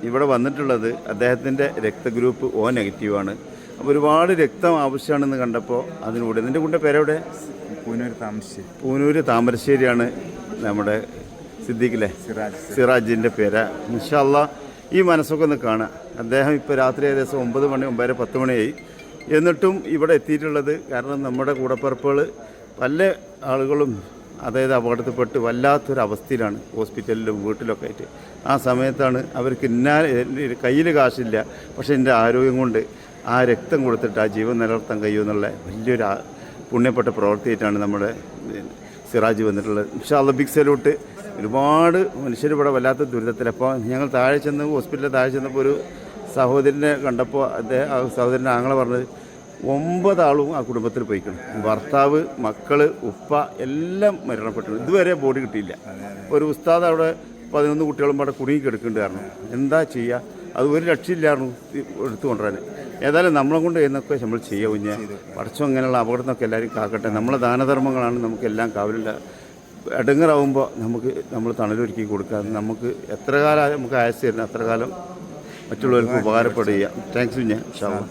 ഇവിടെ വന്നിട്ടുള്ളത് അദ്ദേഹത്തിൻ്റെ രക്തഗ്രൂപ്പ് O നെഗറ്റീവാണ്. അപ്പോൾ ഒരുപാട് രക്തം ആവശ്യമാണെന്ന് കണ്ടപ്പോൾ അതിലൂടെ നിൻ്റെ കൂടെ പേരെവിടെ? പൂനൂര് താമരശ്ശേരിയാണ് നമ്മുടെ സിദ്ദീഖിലെ സിറാജിൻ്റെ പേര്. ഇൻഷാ അല്ലാഹ് ഈ മനസ്സൊക്കെ ഒന്ന് കാണുക. അദ്ദേഹം ഇപ്പോൾ രാത്രി ഏകദേശം 9 മണി 9:10 മണിയായി. എന്നിട്ടും ഇവിടെ എത്തിയിട്ടുള്ളത് കാരണം നമ്മുടെ കൂടപ്പിറപ്പുകൾ പല ആളുകളും അതായത് അപകടത്തിൽപ്പെട്ട് വല്ലാത്തൊരവസ്ഥയിലാണ് ഹോസ്പിറ്റലിലും വീട്ടിലൊക്കെ ആയിട്ട്. ആ സമയത്താണ് അവർക്ക് കയ്യിൽ കാശില്ല, പക്ഷേ എൻ്റെ ആരോഗ്യം കൊണ്ട് ആ രക്തം കൊടുത്തിട്ട് ആ ജീവൻ നിലനിർത്താൻ കഴിയുമെന്നുള്ള വലിയൊരു പുണ്യപ്പെട്ട പ്രവൃത്തിയായിട്ടാണ് നമ്മുടെ സിറാജ് വന്നിട്ടുള്ളത്. ഇൻഷാ അല്ലാഹ് ബിഗ് സല്യൂട്ട്. ഒരുപാട് മനുഷ്യർ ഇവിടെ വല്ലാത്ത ദുരിതത്തിൽ. അപ്പോൾ ഞങ്ങൾ താഴെ ചെന്ന് ഹോസ്പിറ്റലിൽ താഴെ ചെന്നപ്പോൾ ഒരു സഹോദരനെ കണ്ടപ്പോൾ ആ സഹോദരൻ്റെ ആങ്ങളെ പറഞ്ഞത് 9 ആളും ആ കുടുംബത്തിൽ പോയിക്കണം. ഭർത്താവ്, മക്കൾ, ഉപ്പ എല്ലാം മരണപ്പെട്ടു. ഇതുവരെ ബോഡി കിട്ടിയില്ല. ഒരു ഉസ്താദ് അവിടെ 11 കുട്ടികളും അവിടെ കുടുങ്ങി കിടക്കുന്നുണ്ടായിരുന്നു. എന്താ ചെയ്യുക? അത് ഒരു രക്ഷയില്ലായിരുന്നു എടുത്തു കൊണ്ടുവരാൻ. ഏതായാലും നമ്മളെ കൊണ്ട് എന്നൊക്കെ നമ്മൾ ചെയ്യുക. കുഞ്ഞ് പഠിച്ചോ ഇങ്ങനെയുള്ള അപകടത്തിനൊക്കെ എല്ലാവരും കാക്കട്ടെ. നമ്മളെ ദാനധർമ്മങ്ങളാണ് നമുക്കെല്ലാം കാവലില്ല. ഇടങ്ങറാവുമ്പോൾ നമ്മൾ തണലൊരുക്കി കൊടുക്കുക. നമുക്ക് എത്ര കാലം നമുക്ക് ആയുസ് തരുന്നത് അത്ര കാലം മറ്റുള്ളവർക്ക് ഉപകാരപ്പെടുക. താങ്ക്സ് കുഞ്ഞ്. ഇൻഷാ അല്ലാഹ്.